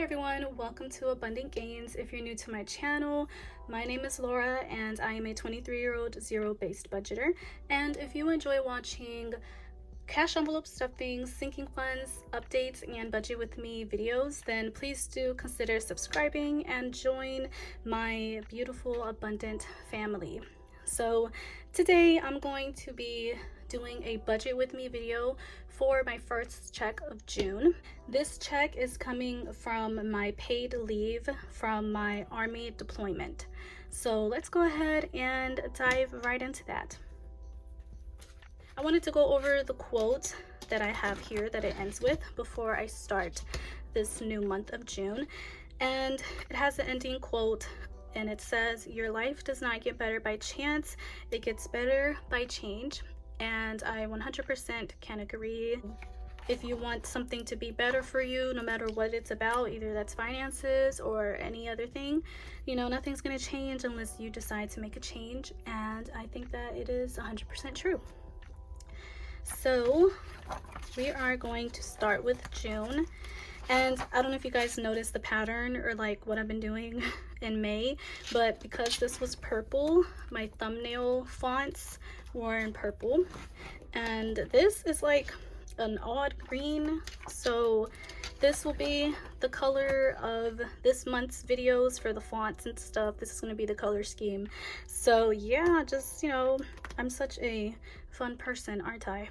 everyone, welcome to Abundant Gains. If you're new to my channel, my name is Laura and I am a 23-year-old zero-based budgeter. And if you enjoy watching cash envelope stuffing, sinking funds, updates, and budget with me videos, then please do consider subscribing and join my beautiful abundant family. So today I'm going to be doing a budget with me video for my first check of June. This check is coming from my paid leave from my Army deployment. So let's go ahead and dive right into that. I wanted to go over the quote that I have here that it ends with before I start this new month of June. And it has the ending quote, and it says, "Your life does not get better by chance, it gets better by change." And I 100% can agree. If you want something to be better for you, no matter what it's about, either that's finances or any other thing, you know, nothing's gonna change unless you decide to make a change. And I think that it is 100% true. So we are going to start with June. And I don't know if you guys noticed the pattern or like what I've been doing in May, but because this was purple, my thumbnail fonts were in purple, and this is like an odd green, so this will be the color of this month's videos for the fonts and stuff. This is going to be the color scheme. So yeah, just, you know, I'm such a fun person, aren't I?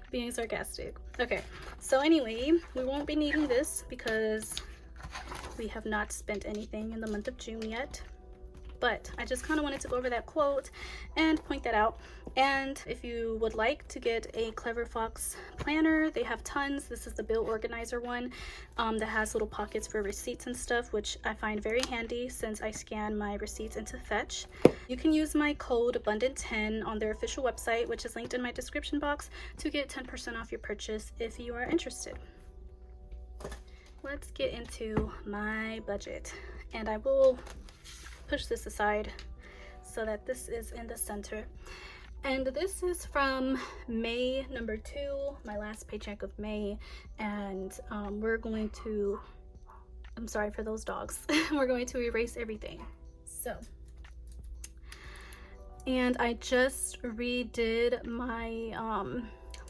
Being sarcastic. Okay, so anyway, we won't be needing this because we have not spent anything in the month of June yet. But I just kind of wanted to go over that quote and point that out. And if you would like to get a Clever Fox planner, they have tons. This is the bill organizer one that has little pockets for receipts and stuff, which I find very handy since I scan my receipts into Fetch. You can use my code abundant10 on their official website, which is linked in my description box, to get 10% off your purchase if you are interested. Let's get into my budget, and I will push this aside so that this is in the center. And this is from May number 2, my last paycheck of May. And we're going to, I'm sorry for those dogs, we're going to erase everything. So, and I just redid my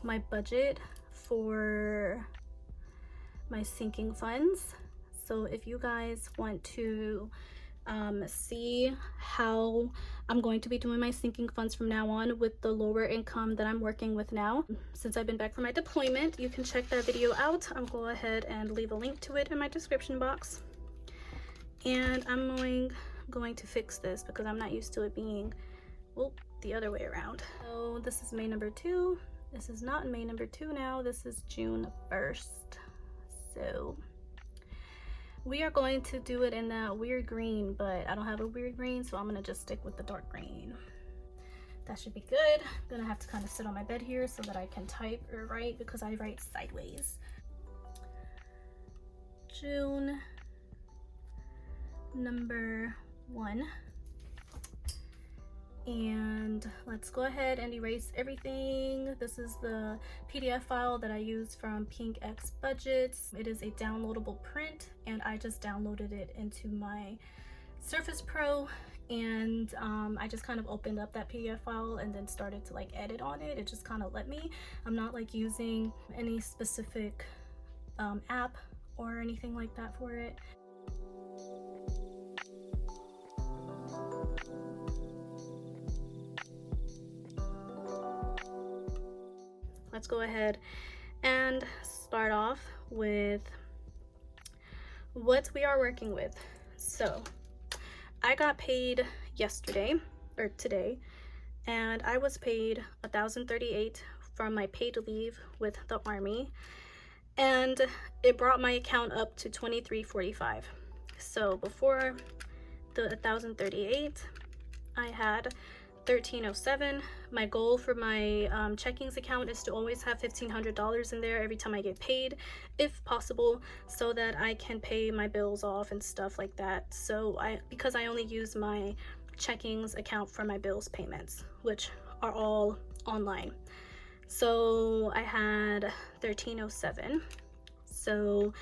my budget for my sinking funds. So if you guys want to see how I'm going to be doing my sinking funds from now on with the lower income that I'm working with now, since I've been back from my deployment, you can check that video out. I'll go ahead and leave a link to it in my description box. And I'm going to fix this because I'm not used to it being, well, the other way around. So this is May number 2. This is not May number 2 now. This is June 1st. So we are going to do it in that weird green, but I don't have a weird green, so I'm gonna just stick with the dark green. That should be good. Then I have to kind of sit on my bed here so that I can type or write, because I write sideways. June number 1. And let's go ahead and erase everything. This is the PDF file that I use from Pink X Budgets. It is a downloadable print, and I just downloaded it into my Surface Pro, and I just kind of opened up that PDF file and then started to like edit on it. It just kind of let me. I'm not like using any specific app or anything like that for it. Let's go ahead and start off with what we are working with. So I got paid yesterday or today, and I was paid $1,038 from my paid leave with the Army, and it brought my account up to $23.45. So before the $1,038, I had $1,307. My goal for my checkings account is to always have $1,500 in there every time I get paid, if possible, so that I can pay my bills off and stuff like that. So because I only use my checkings account for my bills payments, which are all online. So I had $1,307. So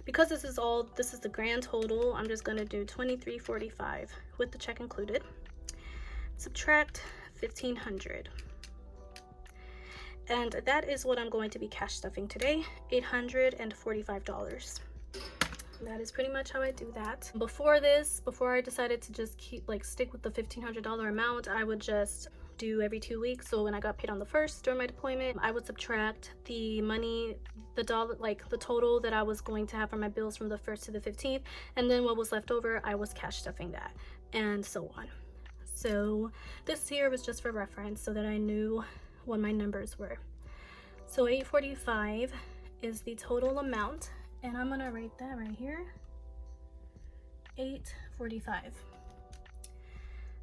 because this is the grand total, I'm just gonna do $23.45 with the check included. Subtract $1,500. And that is what I'm going to be cash stuffing today, $845. That is pretty much how I do that. Before I decided to just stick with the $1,500 amount, I would just do every 2 weeks. So when I got paid on the 1st during my deployment, I would subtract the money, the total that I was going to have for my bills from the 1st to the 15th, and then what was left over, I was cash stuffing that, and so on. So this here was just for reference so that I knew what my numbers were. So $845 is the total amount, and I'm gonna write that right here, $845.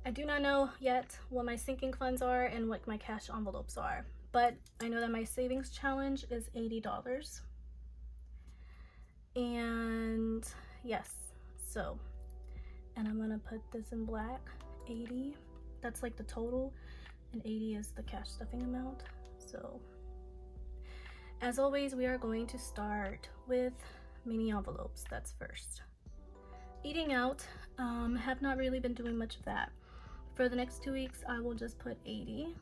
I do not know yet what my sinking funds are and what my cash envelopes are, but I know that my savings challenge is $80. And yes, so, and I'm gonna put this in black, 80, that's like the total, and 80 is the cash stuffing amount. So as always, we are going to start with mini envelopes. That's first. Eating out, have not really been doing much of that. For the next 2 weeks, I will just put 80.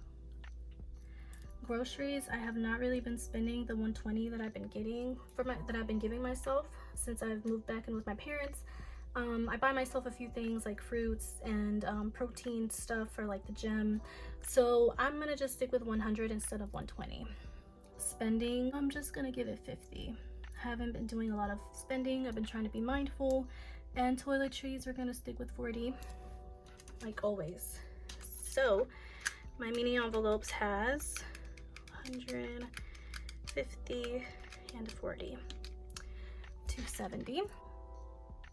Groceries, I have not really been spending the $120 that I've been getting that I've been giving myself since I've moved back in with my parents. I buy myself a few things like fruits and protein stuff for like the gym. So I'm gonna just stick with 100 instead of 120. Spending, I'm just gonna give it 50. Haven't been doing a lot of spending. I've been trying to be mindful. And toiletries, we're gonna stick with 40, like always. So my mini envelopes has 100, 50, and 40. 270.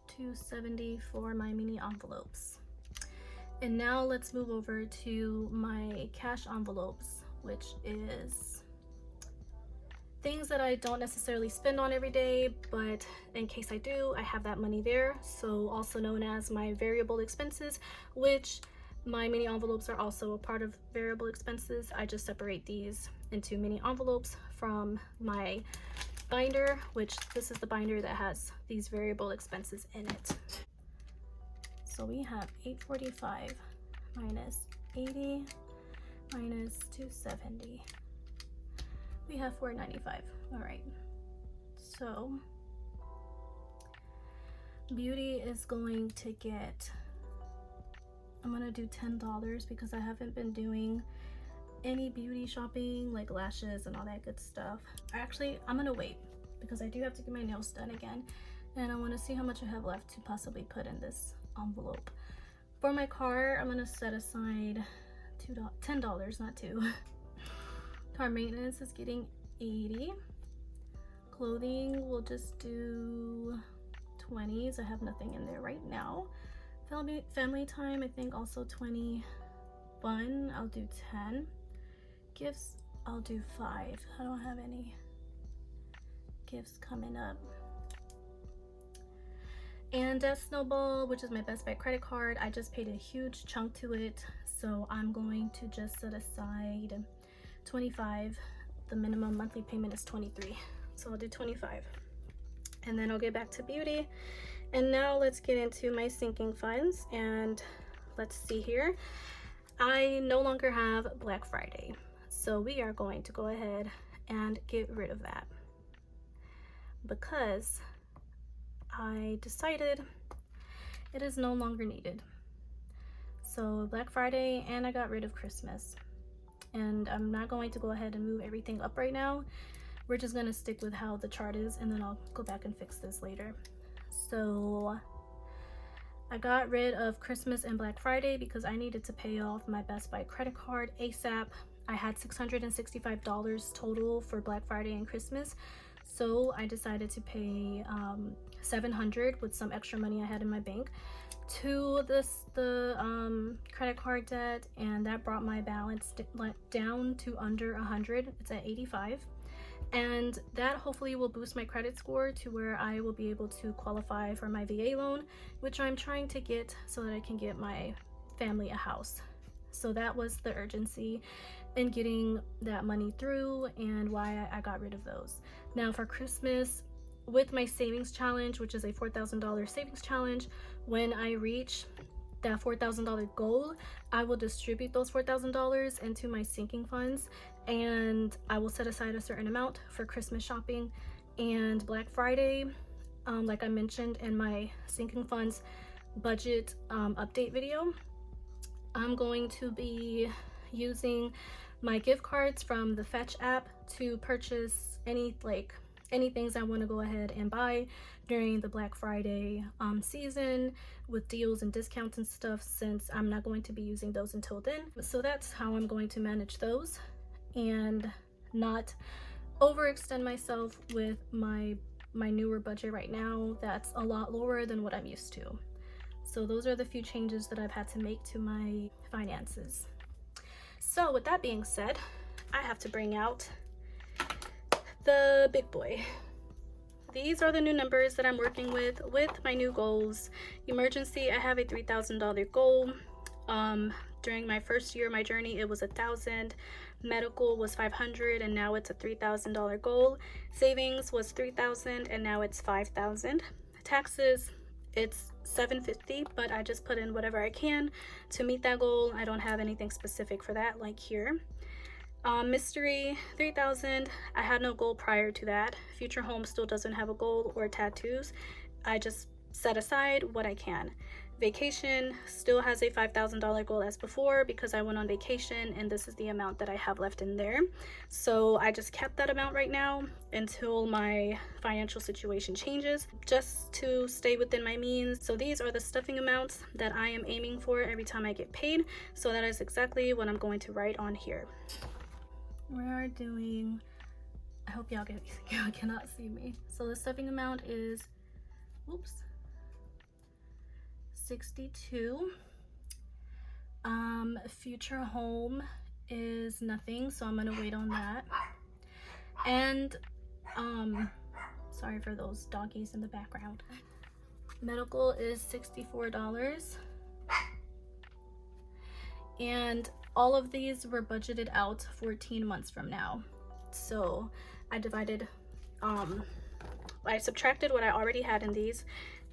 270 for my mini envelopes. And now let's move over to my cash envelopes, which is things that I don't necessarily spend on every day, but in case I do, I have that money there. So also known as my variable expenses, which my mini envelopes are also a part of variable expenses. I just separate these into mini envelopes from my binder, which this is the binder that has these variable expenses in it. So we have 845 minus 80 minus 270. We have 495. All right. So beauty is going to get, I'm gonna do $10 because I haven't been doing any beauty shopping like lashes and all that good stuff. Actually, I'm gonna wait because I do have to get my nails done again, and I want to see how much I have left to possibly put in this envelope. For my car, I'm gonna set aside $10, not $2. Car maintenance is getting 80. Clothing, we'll just do 20s. I have nothing in there right now. Family time, I think also 20. Fun, I'll do 10. Gifts, I'll do 5. I don't have any gifts coming up. And Death Snowball, which is my Best Buy credit card, I just paid a huge chunk to it, so I'm going to just set aside 25. The minimum monthly payment is 23, so I'll do 25, and then I'll get back to beauty. And now let's get into my sinking funds, and let's see here. I no longer have Black Friday, so we are going to go ahead and get rid of that because I decided it is no longer needed. So Black Friday, and I got rid of Christmas, and I'm not going to go ahead and move everything up right now. We're just gonna stick with how the chart is, and then I'll go back and fix this later. So I got rid of Christmas and Black Friday because I needed to pay off my Best Buy credit card ASAP. I had $665 total for Black Friday and Christmas, so I decided to pay $700 with some extra money I had in my bank to the credit card debt, and that brought my balance down to under 100. It's at 85, and that hopefully will boost my credit score to where I will be able to qualify for my VA loan, which I'm trying to get so that I can get my family a house. So that was the urgency in getting that money through and why I got rid of those. Now for Christmas, with my savings challenge, which is a $4,000 savings challenge, when I reach that $4,000 goal, I will distribute those $4,000 into my sinking funds, and I will set aside a certain amount for Christmas shopping and Black Friday. Like I mentioned in my sinking funds budget update video, I'm going to be using my gift cards from the Fetch app to purchase any things I want to go ahead and buy during the Black Friday season with deals and discounts and stuff, since I'm not going to be using those until then. So that's how I'm going to manage those and not overextend myself with my newer budget right now. That's a lot lower than what I'm used to. So those are the few changes that I've had to make to my finances. So with that being said, I have to bring out the big boy. These are the new numbers that I'm working with my new goals. Emergency, I have a $3,000 goal. During my first year of my journey, it was $1,000. Medical was $500, and now it's a $3,000 goal. Savings was $3,000, and now it's $5,000. Taxes, it's $750, but I just put in whatever I can to meet that goal. I don't have anything specific for that, like here. Mystery, $3,000. I had no goal prior to that. Future home still doesn't have a goal or tattoos. I just set aside what I can. Vacation still has a $5,000 goal as before, because I went on vacation and this is the amount that I have left in there. So I just kept that amount right now until my financial situation changes, just to stay within my means. So these are the stuffing amounts that I am aiming for every time I get paid. So that is exactly what I'm going to write on here. We are doing, I hope y'all cannot see me. So the stuffing amount is, oops, 62. Future home is nothing, so I'm gonna wait on that. And sorry for those doggies in the background. Medical is $64. And all of these were budgeted out 14 months from now. So I divided, I subtracted what I already had in these,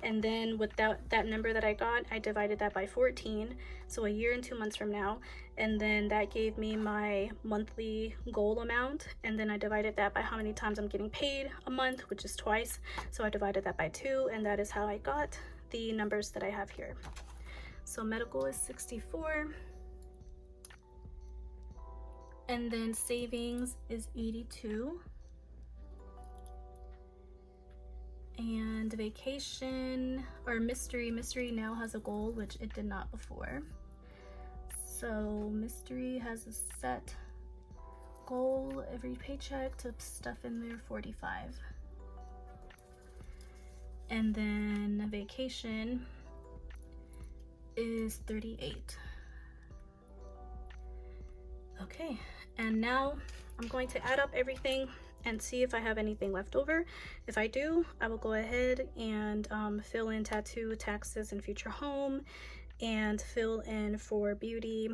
and then with that number that I got, I divided that by 14, so a year and 2 months from now, and then that gave me my monthly goal amount, and then I divided that by how many times I'm getting paid a month, which is twice, so I divided that by 2, and that is how I got the numbers that I have here. So medical is 64, and then savings is 82. And vacation, or mystery now has a goal, which it did not before. So mystery has a set goal every paycheck to stuff in there 45. And then vacation is 38. Okay, and now I'm going to add up everything and see if I have anything left over. If I do, I will go ahead and fill in tattoo, taxes, and future home, and fill in for beauty.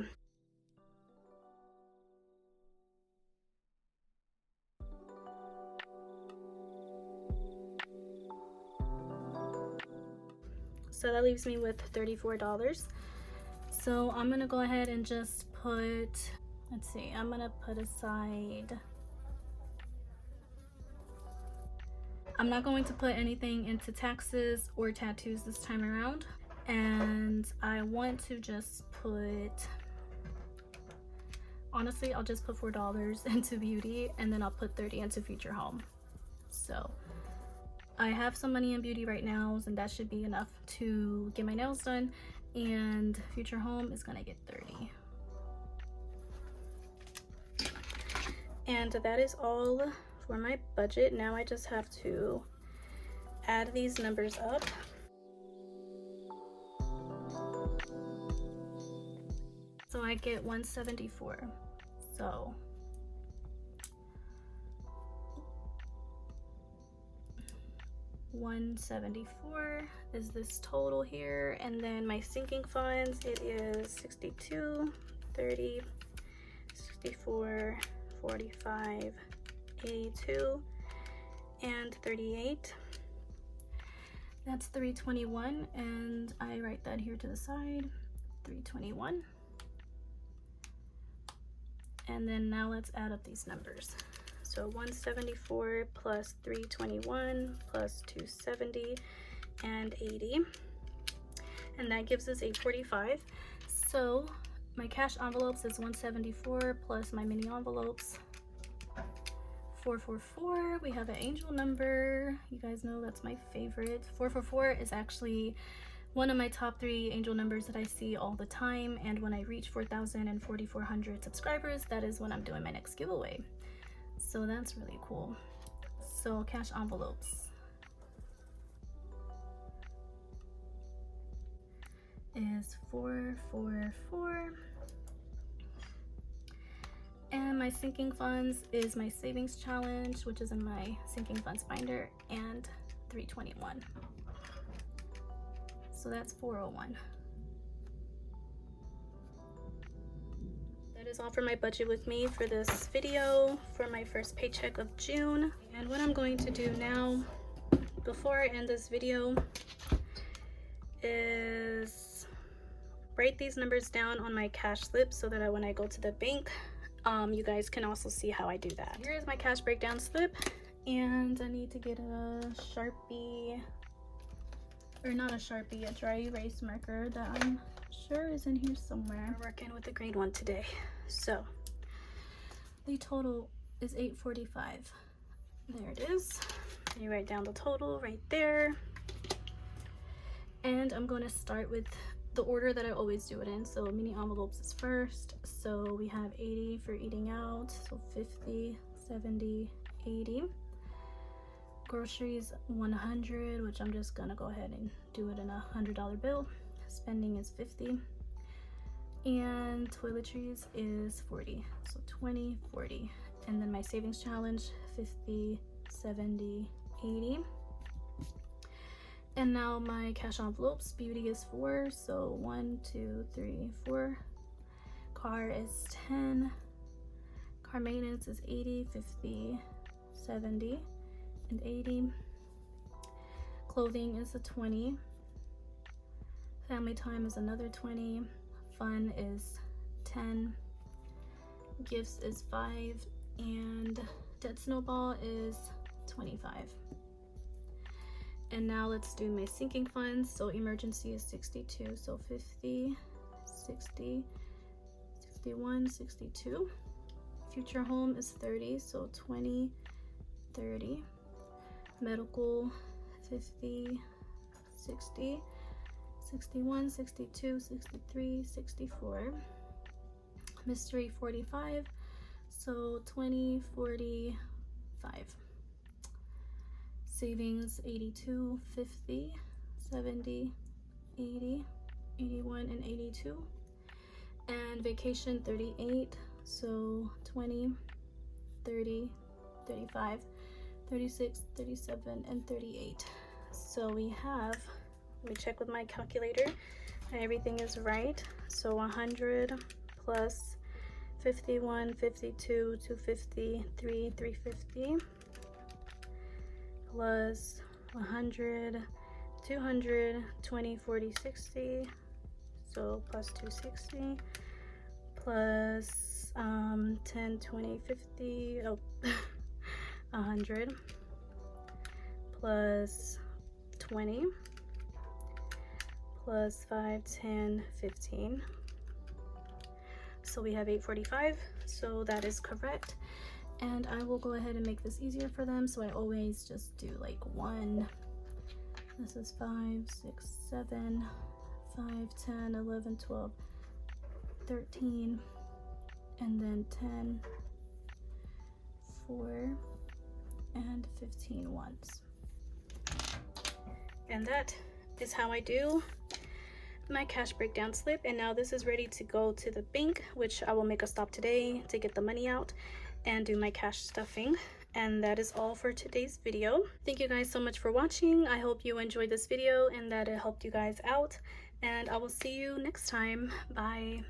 So that leaves me with $34. So I'm gonna go ahead and just put, let's see, I'm gonna put aside, I'm not going to put anything into taxes or tattoos this time around, and I want to just put, honestly, I'll just put $4 into beauty, and then I'll put 30 into future home. So I have some money in beauty right now, and that should be enough to get my nails done, and future home is gonna get 30. And that is all for my budget. Now I just have to add these numbers up. So I get 174. So $174 is this total here, and then my sinking funds, it is 62, 30, 64, 45, 82, and 38. That's $321, and I write that here to the side, $321. And then now let's add up these numbers. So 174 plus 321 plus 270 and 80. And that gives us 845. So my cash envelopes is 174 plus my mini envelopes 444. We have an angel number. You guys know that's my favorite. 444 is actually one of my top 3 angel numbers that I see all the time, and when I reach 4,000 and 4,400 subscribers, that is when I'm doing my next giveaway. So that's really cool. So cash envelopes is 444, and my sinking funds is my savings challenge, which is in my sinking funds binder, and 321. So that's 401. That is all for my budget with me for this video for my first paycheck of June. And what I'm going to do now before I end this video is write these numbers down on my cash slip so that when I go to the bank, you guys can also see how I do that. Here is my cash breakdown slip, and I need to get a Sharpie, or not a Sharpie, a dry erase marker that I'm sure is in here somewhere. We're working with the green one today. So the total is 845. There it is. You write down the total right there. And I'm going to start with the order that I always do it in. So mini envelopes is first. So we have 80 for eating out. So 50, 70, 80. Groceries 100, which I'm just gonna go ahead and do it in a $100 bill. Spending is 50, and toiletries is 40. So 20, 40, and then my savings challenge 50, 70, 80. And now my cash envelopes. Beauty is 4, so 1, 2, 3, 4. Car is 10. Car maintenance is 80, 50, 70. And 80. Clothing is a 20. Family time is another 20. Fun is 10. Gifts is 5. And debt snowball is 25. And now let's do my sinking funds. So emergency is 62. So 50, 60, 61, 62. Future home is 30. So 20, 30. Medical 50, 60, 61, 62, 63, 64. Mystery 45, so 20, 45. Savings 82, 50, 70, 80, 81, and 82. And vacation 38, so 20, 30, 35, 36, 37, and 38. So we have, let me check with my calculator and everything is right. So 100 plus 51, 52, 250, 350 plus 100, 200, 20, 40, 60. So plus 260 plus 10, 20, 50. Oh. 100 plus 20 plus 5, 10, 15. So we have 845. So that is correct. And I will go ahead and make this easier for them. So I always just do like 1. This is 5, 6, 7, 5, 10, 11, 12, 13, and then 10, 4, and 15 ones. And that is how I do my cash breakdown slip. And now this is ready to go to the bank, which I will make a stop today to get the money out and do my cash stuffing. And that is all for today's video. Thank you guys so much for watching. I hope you enjoyed this video and that it helped you guys out, and I will see you next time. Bye.